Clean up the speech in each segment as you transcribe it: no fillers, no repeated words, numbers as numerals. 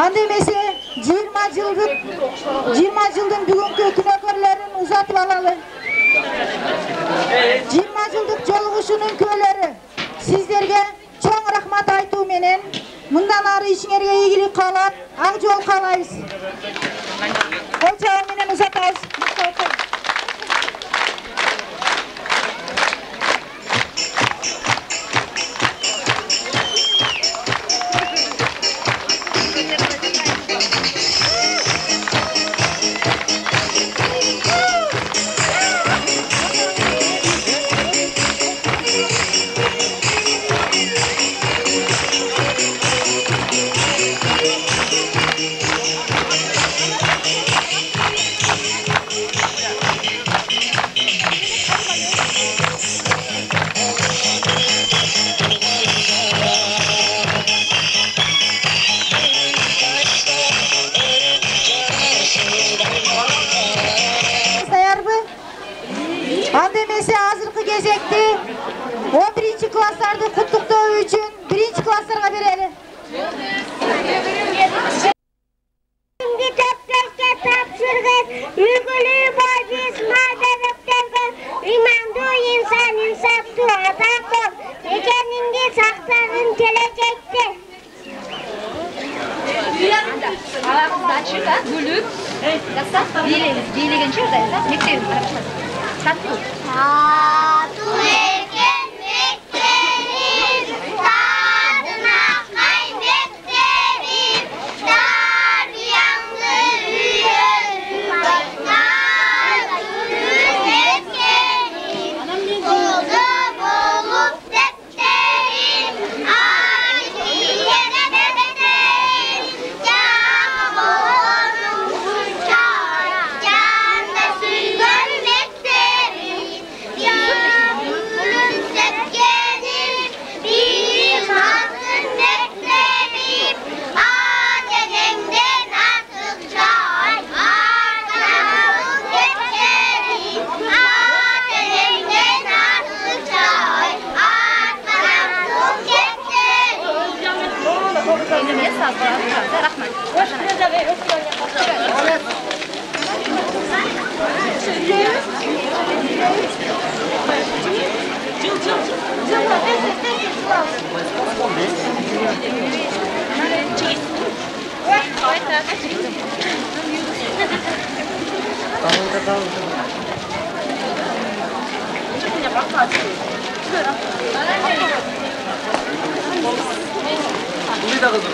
Andemese 20 yıldan bugünkü knökerlerin uzatып alalı. 20 yıldık joluguşunun köylері sizlerge çoğ rahmat aytуу menen mындан ары işiңерге ийгилик каалап ак жол каалайбыз. Кол жабы менен узатабыз. Andemese azırkı gezekti 11. klasslarda kutluktuğu için 1. klasslarga bereli. Şimdi toplaşka tapşırgız, ülgülü boybiz madenliklerge imandu insan insaptı adam bol, ekeninde saksağın gelecekte. Дачыга бөлүп, жасап, бийлегенче жайда мектебин карап саттуу. Тату экен мектебим, тадына кай мектебим, тарбияңды үйрөнүп мектебим, колдо болуп дефтерим, архивине дефтерим, жаңы болгонум ушунча, жанда сүйгөн мектебим, gülümsetkenim, bir masın mektebi, adedenden artık çay, arkamın geçerim, adedenden artık çay, arkamın geçerim. Elimeye sağlık. Rahmat. Bunu da kızım.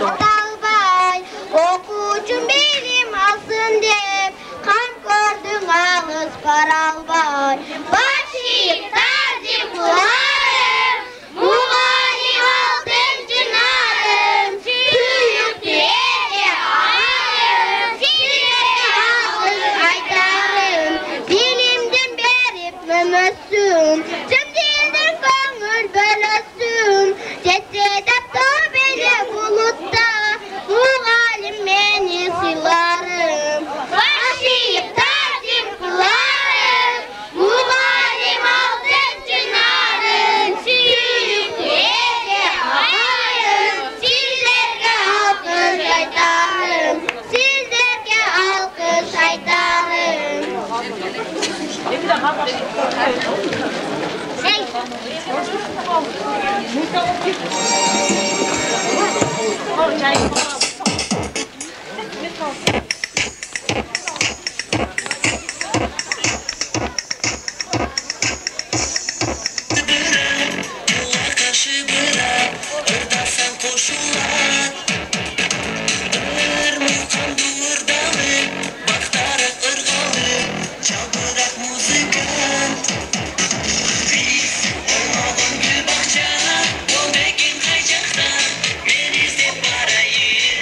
Dalbay, okucum benim alsın deyip, kam gördün ağız paralbay. Başıyım tercih buharım, muğalim altın cınarım, tüyük diye ağrım, size ağız aytarım, dilimden berip memesüm, tüm dildir gönül bölösüm, cesede tövbeli bulutta, muğalim beni silarım. Başıyım tercih kılarım, muğalim altın çınarım, tüyük diye ağrım, sizlerge alkış aytarım, sizlerge alkış aytarım. Beni izlep barayım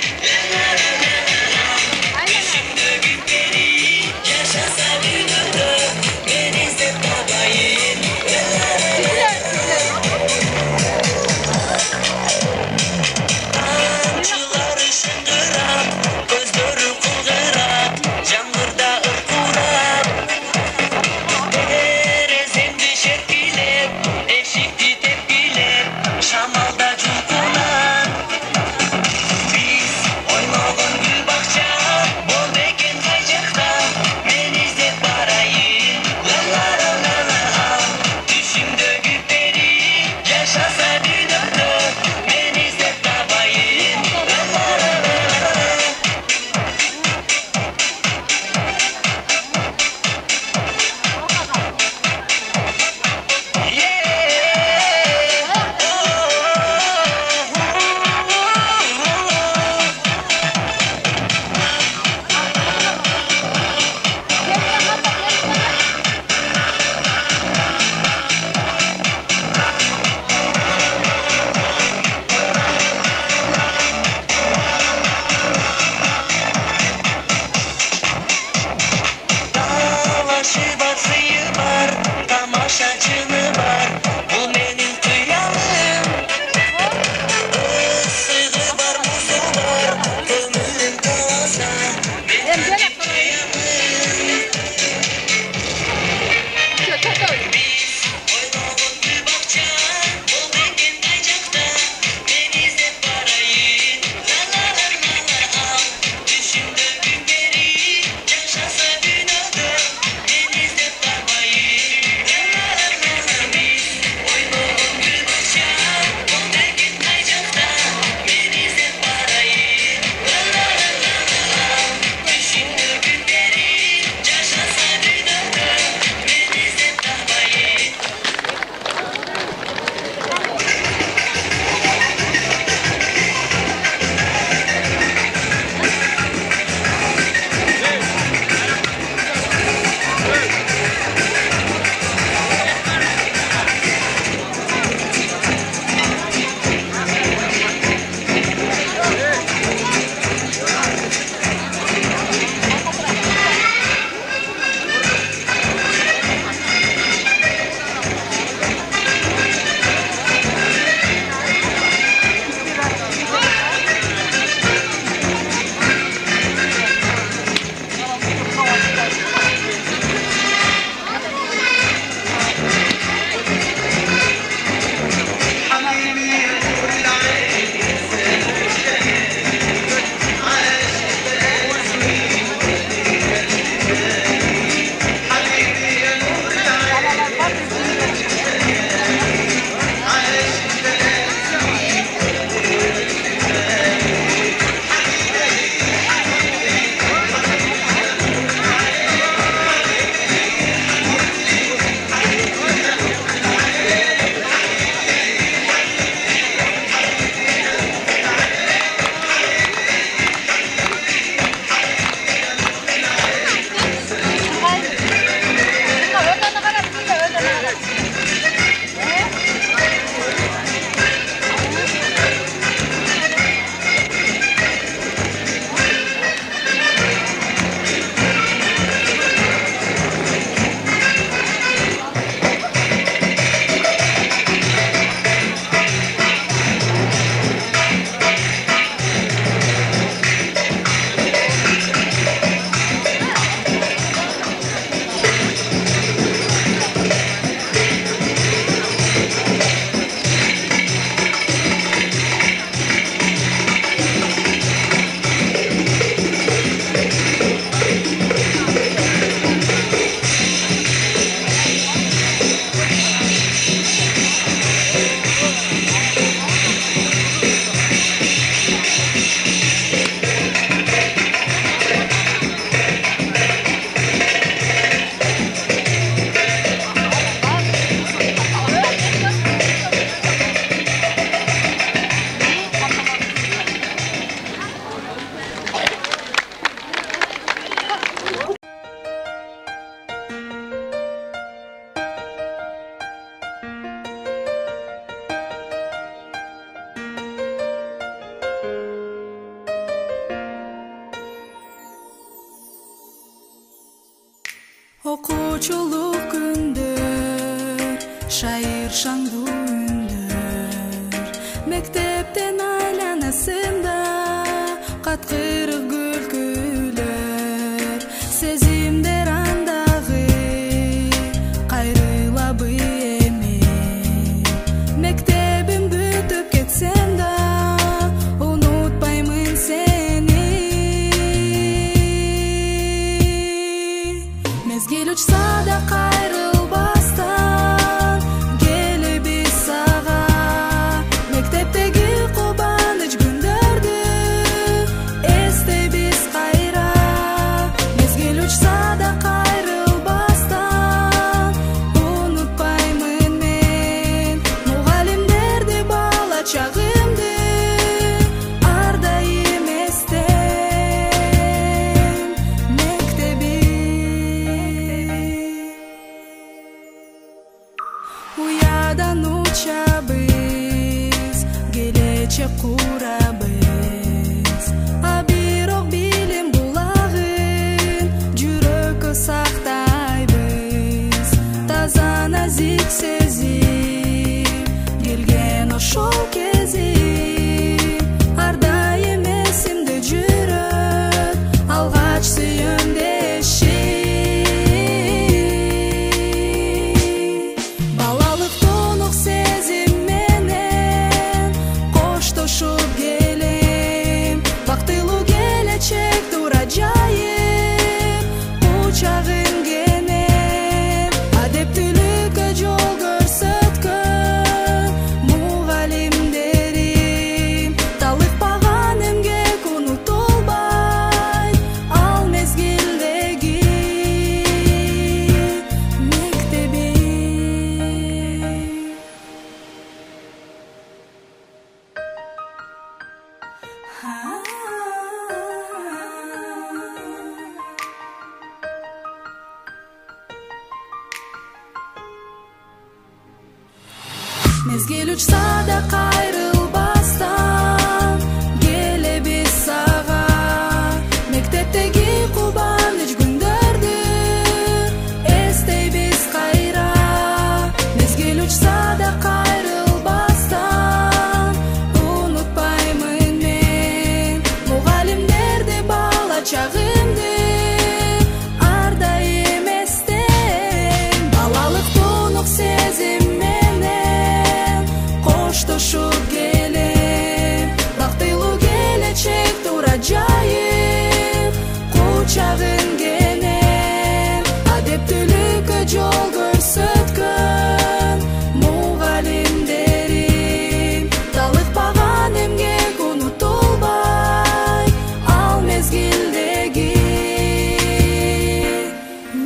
Okuçuluk gündür, şair şangdu ündür. Mektepten aylanasında qatkırık gülküler. Sezimder andağı qayrılabı emi. Mektebim bütüp ketsem da unutpaymun seni. Mezgil uçsa da kayrılbastan gelip biz sağa. Mektepteki kubanıç gündürdü este biz kayra. Mezgil uçsa da kayrılbastan unutpaymun men. Muğalimderdi bala çağımdı ardayım estem mektebi. Uyadan uçabız, gelecek kurabız. Abirok bilim bulağın, jürökö saktayбыз. Таза nazik sezim, gelgen oşol kezim. Ардайым эсимде жүрөт, алгач сүйүмдешим. Балалык тонук сезим менен коштошуп келем. Бактылуу келечек тура жайып, кучагым кенен. Адептүүлүккө жол көрсөткөн мугалимдерим. Талыкпаган эмгек унутулбай ал мезгилдеги мектебим. Mezgil uçsa da kayrılbastan gelip biz sağa. Mektepteki kubanıç gündürdü estey biz kayra. Mezgil uçsa da kayrılbastan unutpaymun men. Muğalimderdi bala çağımdı ardayım estem. Balalık tonuk sezim менен коштошуп келем. Бактылуу келечек тура жайып, кучагым кенен. Адептүүлүккө жол көрсөткөн мугалимдерим. Талыкпаган эмгек унутулбай ал мезгилдеги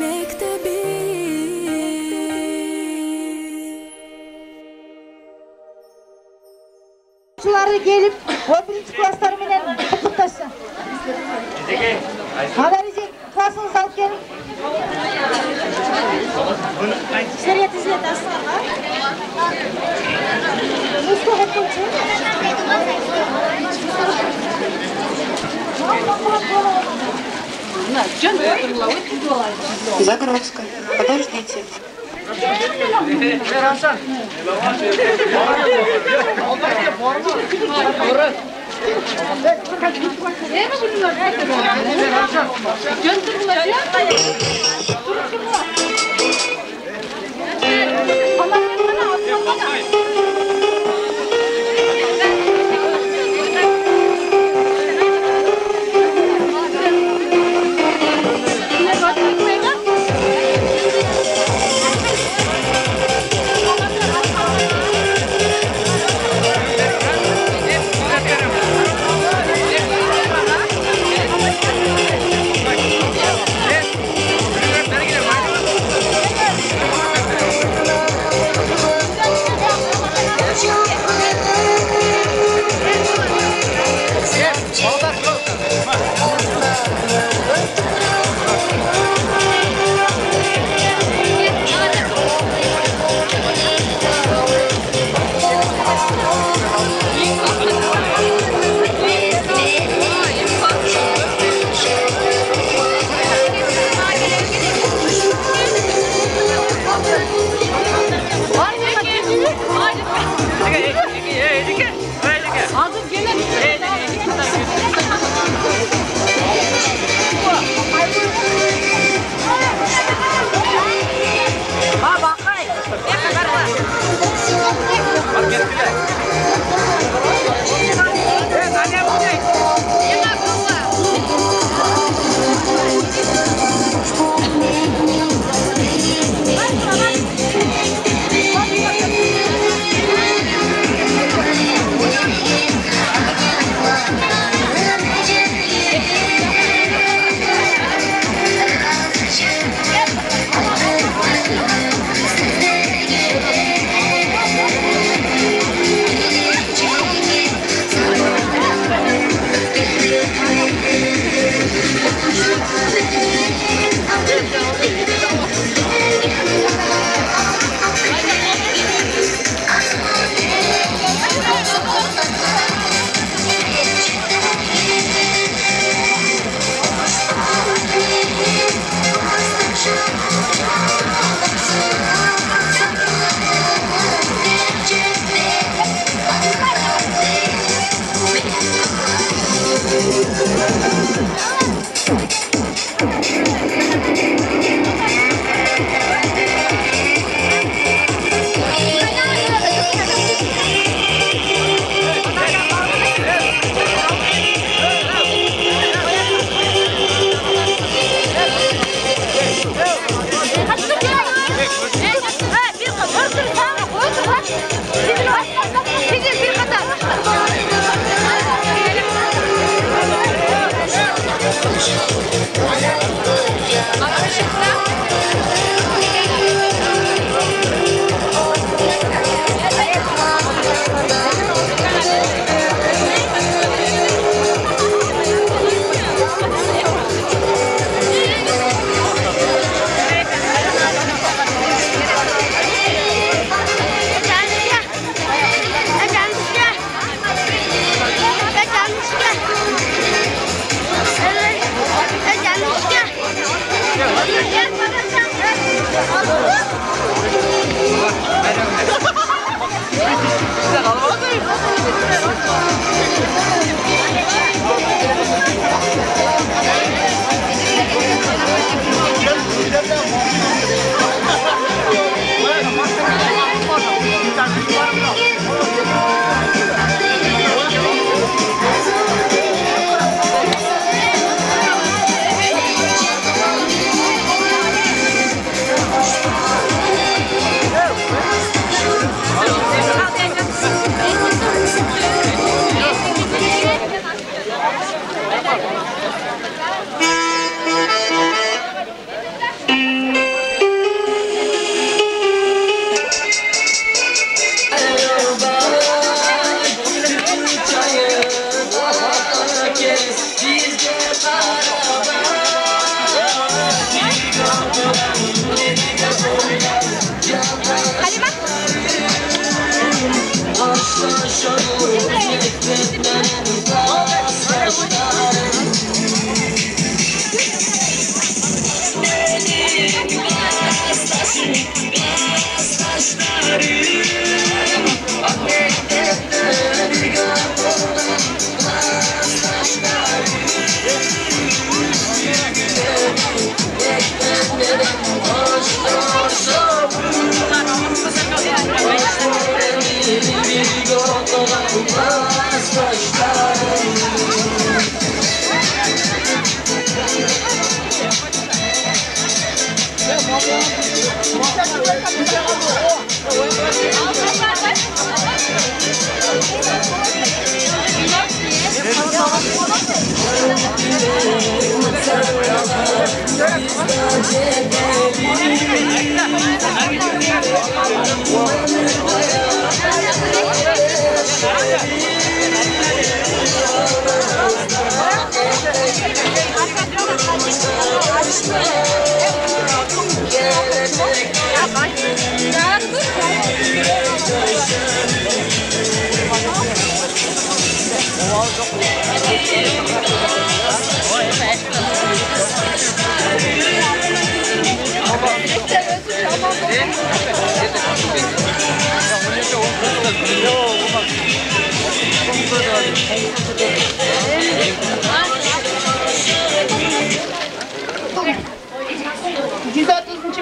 мектебим. Çocukları gelip 11. klaslar menen kutlaşsın. Haberci klasınızı alıp gelin. İçeriye tizlet aslanlar. Mustafa Hepkulçu. Загрузка. Подождите.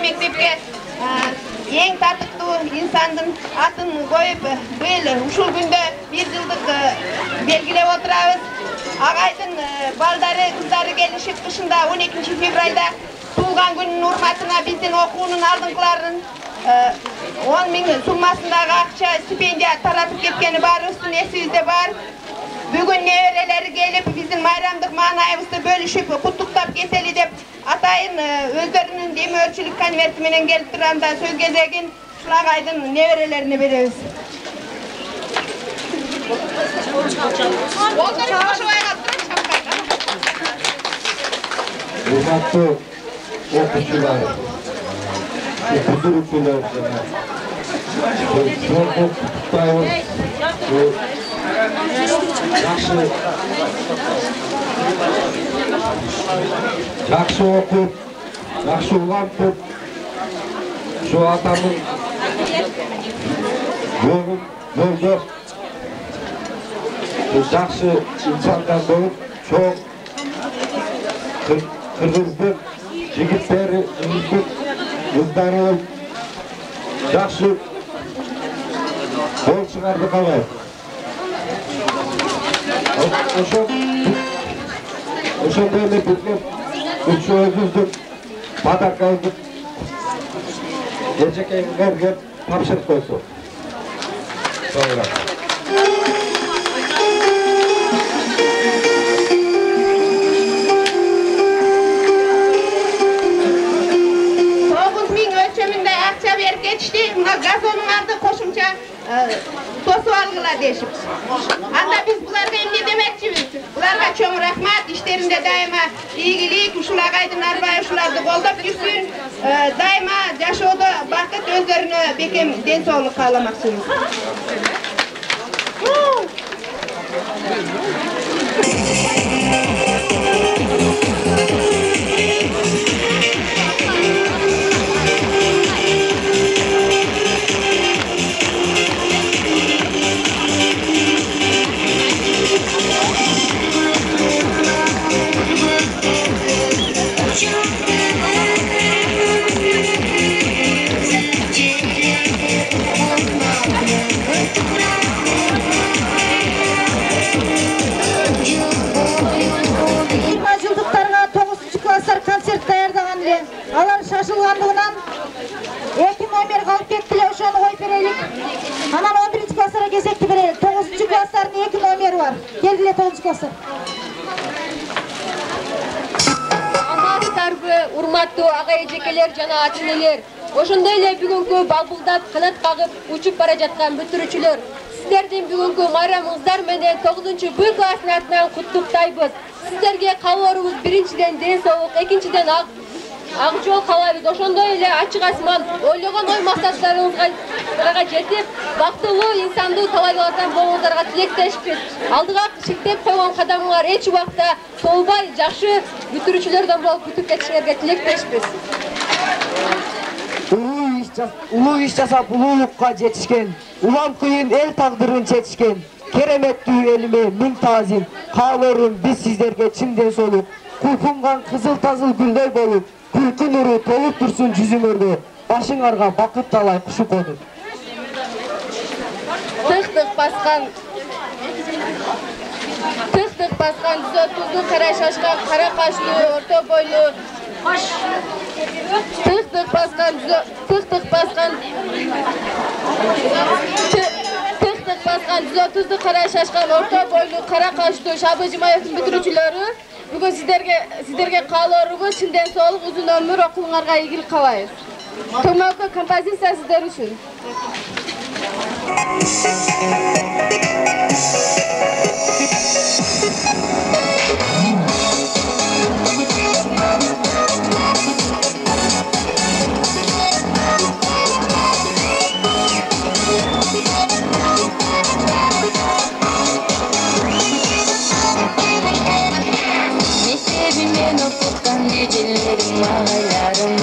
Mektepke en tatlı insanın atın koyup böyle uşul günde bir yıldık belgilep oturabız. Ağaydın baldары, kızdары gelişip dışında 12 fevralda tuğgan günün hurmatına bizden okuğunun aldınklaарын 10.000 summasındağı akça stipendiya taratıp ketkeni бар, üstün esizde бар. Bugün nevereleri gelip bizim bayramdık manayımızda bölüşüp kutluktap keteli dep atayın özlerinin demörçülük konvertiminen gelip duranda söz gezegin şulağaydın neverelerini bereriz. Hurmatlı okucular, okudurucular çok kutlayız. Жақсы оқып, жақсы ұғантып, şu adamın yolda жақсы insandan болып, çok Kırgız'ın jigitleri, kızları жақсы bol çıkardı kalay. Oşo böyle bizler üç özüzdük, padak aldık, gelecek evlerge tapşırık koysun. Sonra. gazonun aldı koşumça tosu algıla deşip. Anda biz bularga ne demekçimiz? Bularga çoğun rahmat, işlerinde daima iyilik, uşul ağaydın arbay uşulardı qoldap жүрсün. Daima yaşooda bakıt özlerine bekem den soğuluk kalamakçımız. Konser dayardagan ele. Алар шашылгандыгынан 2 номер калып кеттиле, ошону коюп берелик. Анан 11-класстарга кезекти берели. 9-класстардын 2 номери бар. Келдиле 9-класстар. Аматы тарбы, урматтуу ага эжекелер жана ата-энелер. Ошондой эле бүгүнкү балбулдап, канат кагып, учуп бара жаткан бүтүрүүчүлөр. Сиздердин бүгүнкү майрамыңыздар менен 9-Б класстын атынан куттуктайбыз. Сиздерге каалоорубуз биринчиден ден соолук, экинчиден ак жол каалайбыз. Ошондой эле ачык асман ойлогон ой максаттарыңызга жетип, бактылуу инсандуу талайлардан болууңуздарга тилектешпиз. Алдыга шектеп койгон кадамыңар эч убакта толбой, жакшы бүтүрүүчүлөрдөн болуп бүтүп кетишиңерге тилектешпиз. Улуу иш жасап улуулукка жетишкен, улам кыйын эл тагдырын чечишкен кереметтүү элиме миң таазим. Каалоорум биз сиздерге чын ден соолук, кулкунган кызыл-тазыл гүлдөй болуп, күлкү нуру толуп турсун жүзүңөрдө, башыңарга бакыт талай кушу конуп. Тык-тык баскан 130 кара шашкан, кара каштуу, орто бойлуу, тык-тык баскан 130 кара шашкан, орто бойлуу, кара каштуу Шабы Жумаевдин бүтүрүүчүлөрү бүгүн сиздерге каалоорубуз чын ден соолук, узун өмүр, окууңарга ийгилик каалайбыз. Төмөнкү композиция сиздер үчүн. Mektebimen okutkan gecelerim, ağalarım.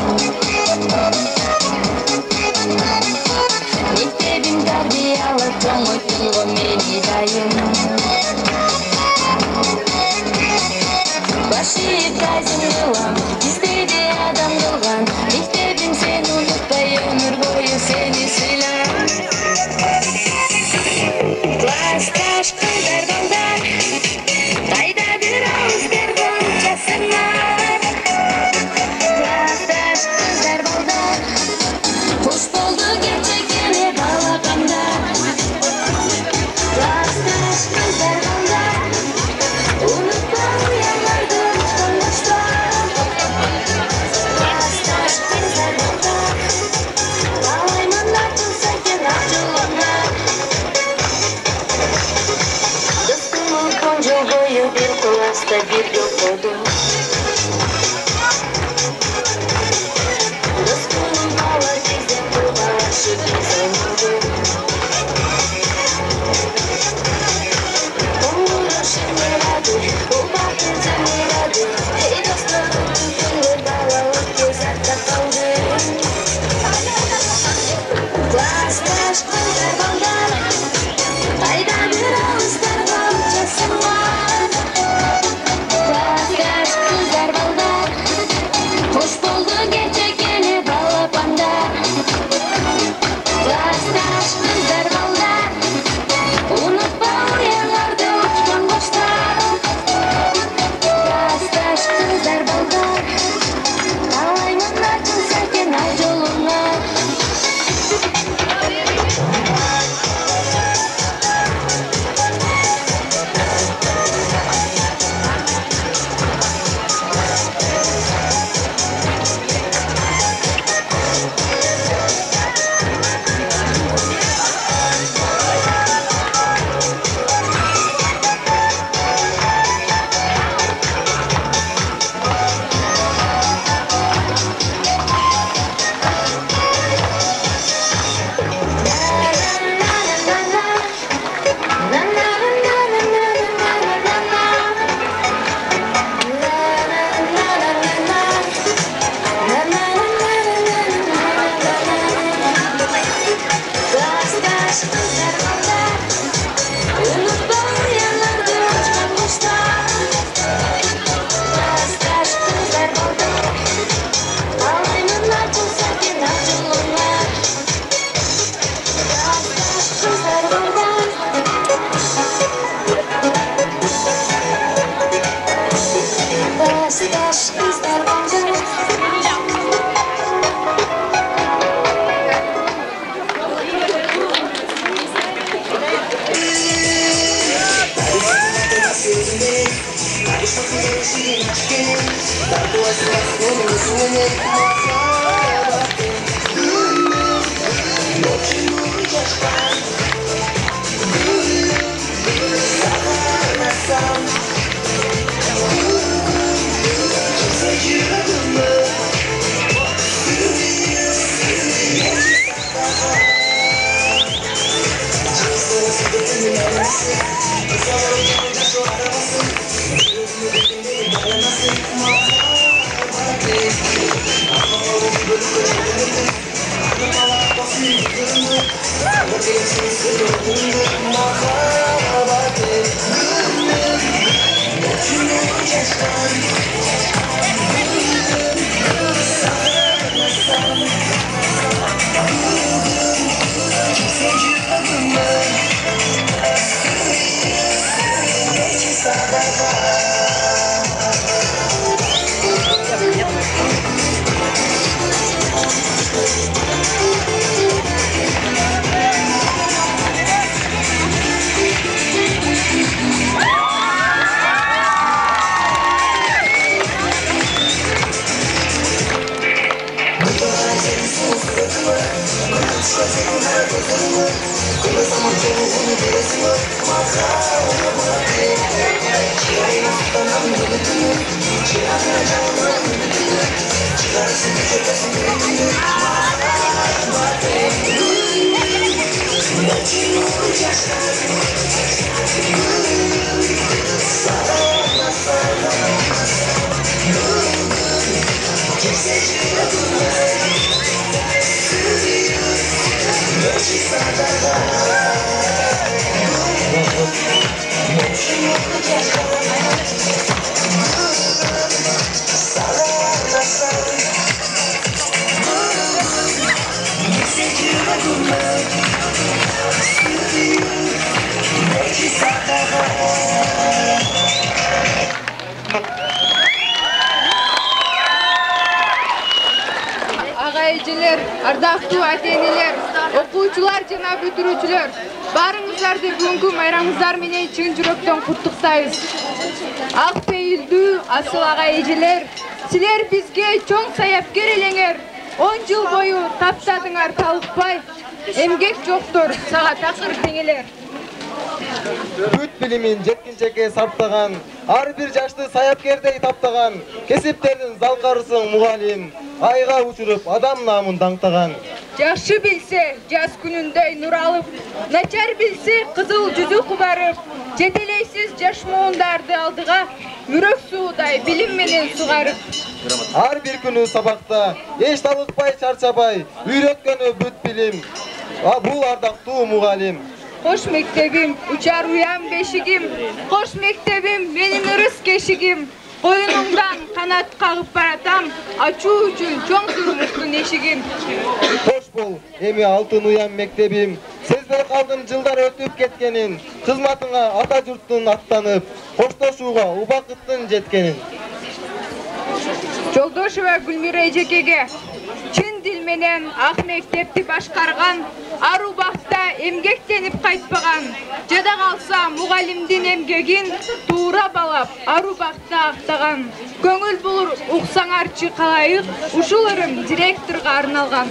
Mektebim tarbiyalı, to'ng'oyting'o meni dayım. Başı tazim kılan, istedi adam kılgan. Mektebim seni unutpay, ömür boyu seni silar. Klastaş kızlar balдар, kaydadır ağızlar bonca sınar. Agaycılar, ardaqtуу ата-энелер, окуучулар жана бүтүрүүчүлөр, баарыңыздарды бүгүнкү майрамыңыздар менен чын жүрөктөн куттуктайбыз. Ак пейилдүү асыл агайжылар, силер бизге чоң саяпкер элеңер. 10 жыл бою таптадыңар талыкпай, эмгек жоктор, сага такыр теңелер. Бүт билимин жеткинчекке сарптаган, ар бир жашты саяпкердей таптаган, кесиптердин залкарысың мугалим, айга учуруп адам намын даңтаган. Жакшы билсе, жаз күнүндөй нур алып, начар билсе, кызыл жүзү кубарып, жетелейсиз жаш муундарды алдыга, жүрөк суудай билим менен сугарып. Ар бир күнү сабакта, эч талыкпай чарчабай, үйрөткөнү бүт билим, бул ардактуу мугалим. Хош мектебим, учар уям бешигим, хош мектебим, менин ырыс кешигим. Коюнуңдан канат кагып баратам, ачуу үчүн чоң турмуштун эшигим. Хош бол, эми алтын уям мектебим, сезбей калдым жылдар өтүп кеткенин, кызматыңа ата журттун аттанып, коштошууга убакыттын жеткенин. Жолдошева Гүлмира эжекеге чын дил менен ак мектепти башкарган, ар убакта эмгектенип кайтпаган, жада калса мугалимдин эмгегин туура балап, ар убакта актаган. Көңүл булур уксаңарчы калайык, ушул ырым директорго арналган.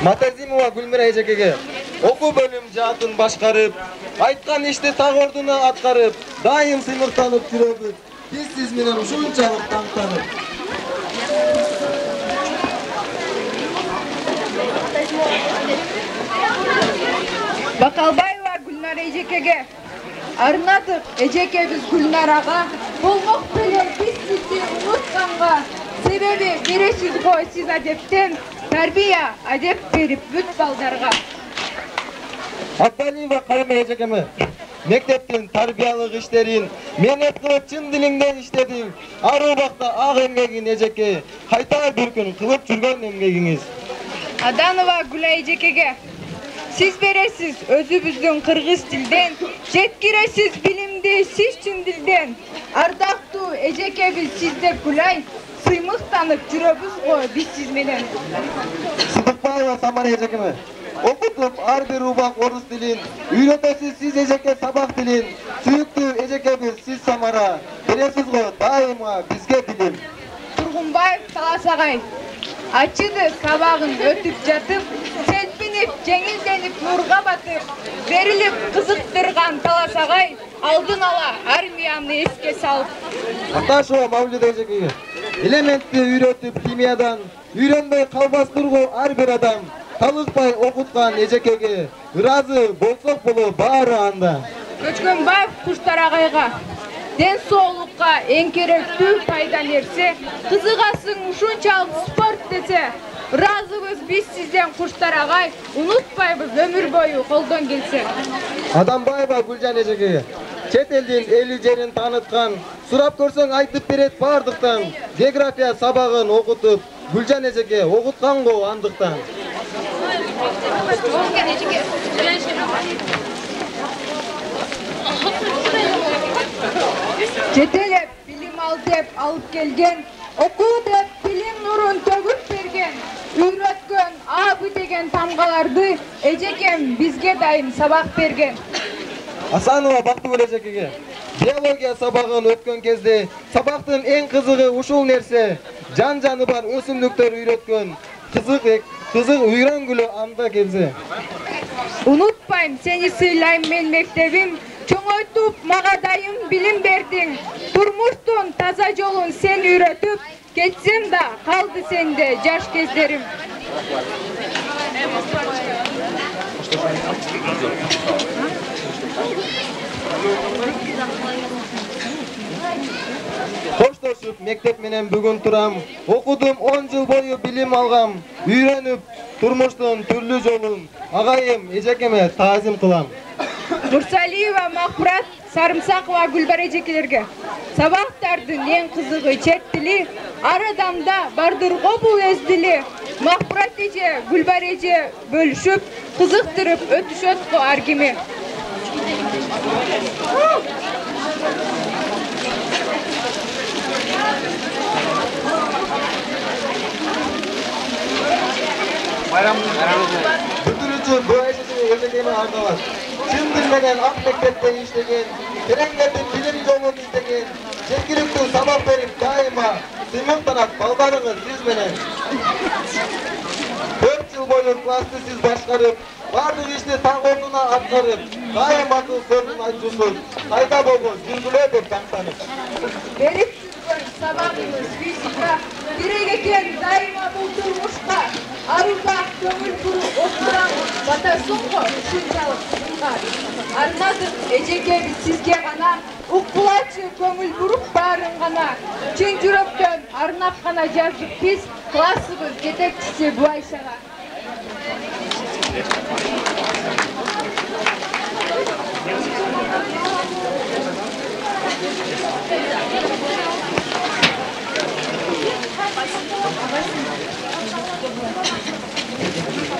Матазимова Гүлмира эжекеге окуу бөлүм жаатын башкарып, айткан ишти так ордуна аткарып, дайым сыймыктанып жүрөбүз. Биз сиз менен ушунчалык таңтанып. Бакалбаева Гүлнар эжекеге арнадык эжекебиз Гүлнарага, болмок менен биз сизди унутканга, себеби бересиз го сиз адептен, тарбия адеп берип бүт балдарга. Акбалиева Карима эжекеме мектептин тарбиялык иштерин менет кылып чын дилиңден иштедиң. Ар убакта ак эмгегин эжеке, кайта бир күн кылып жүргөн эмгегиңиз. Аданова Гүлай эжекеге сиз бересиз өзүбүздүн кыргыз тилден, жеткиресиз билимди сиз чын дилден. Ардактуу эжекебиз сизде күлай, сыймыктанып жүрөбүз го биз сиз менен. Сыдыкбаева Самара эжекеме. Окутуп ар бир убак орус тилин, үйрөтөсүз сиз эжеке сабак тилин. Сүйүктүү эжекебиз сиз Самара, бересиз го дайыма бизге билим. Тургунбаев Талас агай. Ачыды сабагын өтүп жатып, селпинип, жеңилденип нурга батып, берилип кызыктырган Талас агай, алдын ала армияны эске салып. Аташева Мавлида эжекеге. Элементти үйрөтүп химиядан, үйрөнбөй калбастыргу ар бир адам. Талыкпай окуткан эжекеге, ыраазы болсок боло баары анда. Көчкөнбаев Куштар агайга. Ден соолукка эң керектүү пайда нерсе, кызыгасың ушунчалык спорт десе, ыраазыбыз биз сизден Куштар агай, унутпайбыз өмүр бою колдон келсе. Адамбаева Гүлжан эжекеге. Чет элдин эли жерин тааныткан, сурап көрсөң айтып берет бардыктан. География сабагын окутуп, Гүлжан эжеке окуткан го андыктан. Жетелеп билим ал деп алып келген, окуу деп билим нурун төгүп берген, үйрөткөн абы деген тамгаларды эжекем бизге дайым сабак берген. Асанова Бактыгүл эжекеге. Биология сабагын өткөн кезде сабактын эң кызыгы ушул нерсе, жан-жаны бар өсүмдүктөр үйрөткөн. Кызык үйрөнгүлө анда келсе. Унутпайм сени сыйлайм мен мектебим, чоңойтуп мага дайым билим бердиң. Турмуштун таза жолун сен үйрөтүп, кетсем да калды сенде жаш кездерим. Коштошуп мектеп менен бүгүн турам, окудум 10 жыл бою билим алгам, үйрөнүп турмуштун түрлүү жолун, агайым эжекеме таазим кылам. Мурсалиева Махмурат Сарымсакова Гүлбар эжекелерге. Сабактардын эң кызыгы чет тили, ар адамда бардыр го бул өз дили. Махмурат эже, Гүлбар эже бөлүшүп, кызыктырып өтүшөт го ар кими. Бүтүрүүчү бу эжекеме ардалат. Чын дил менен ак мектепте иштеген, тереңдетип билим жолун издеген, жергиликтүү сабак берип дайыма сыймыктанат балдарыңыз сиз менен. 4 жыл бою классты сиз башкарып, бардык ишти так ордуна аткарып, дайым акыл сөзүн айтуусуз, кайда болгон жүргүлө деп таңданып. Берип жүргөн сабагыбыз физика, керек экен дайыма бул турмушка. Арузак көңүл буруп отураңыз, батасың го ушунчалык сынга. Арнадык эжекебиз сизге гана, укпулачы көңүл буруп баарын гана. Чын жүрөктөн арнап гана жаздык биз классыбыз жетекчиси Буайшага.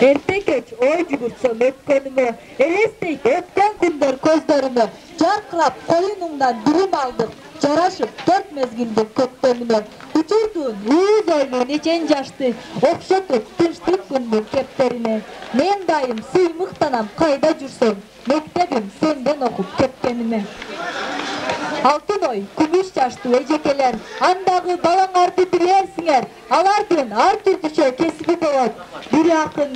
Эрте кеч ой жүгүртсөм өткөнүмө, элестейт өткөн күндөр көздөрүмө, жаркырап коюнуңдан билим алдык, жарашып 4 мезгилдин көктөмүнө. Учурдун ууз ойлуу нечен жашты, окшотуп тынчтык күндүн кептерине. Мен дайым сыймыктанам кайда жүрсөм, мектебим сенден окуп кеткениме. Алтын ой, күмүш жаштуу эжекелер, андагы балаңарды билерсиңер, алардын ар түрдүчө кесиби болот. Бири акын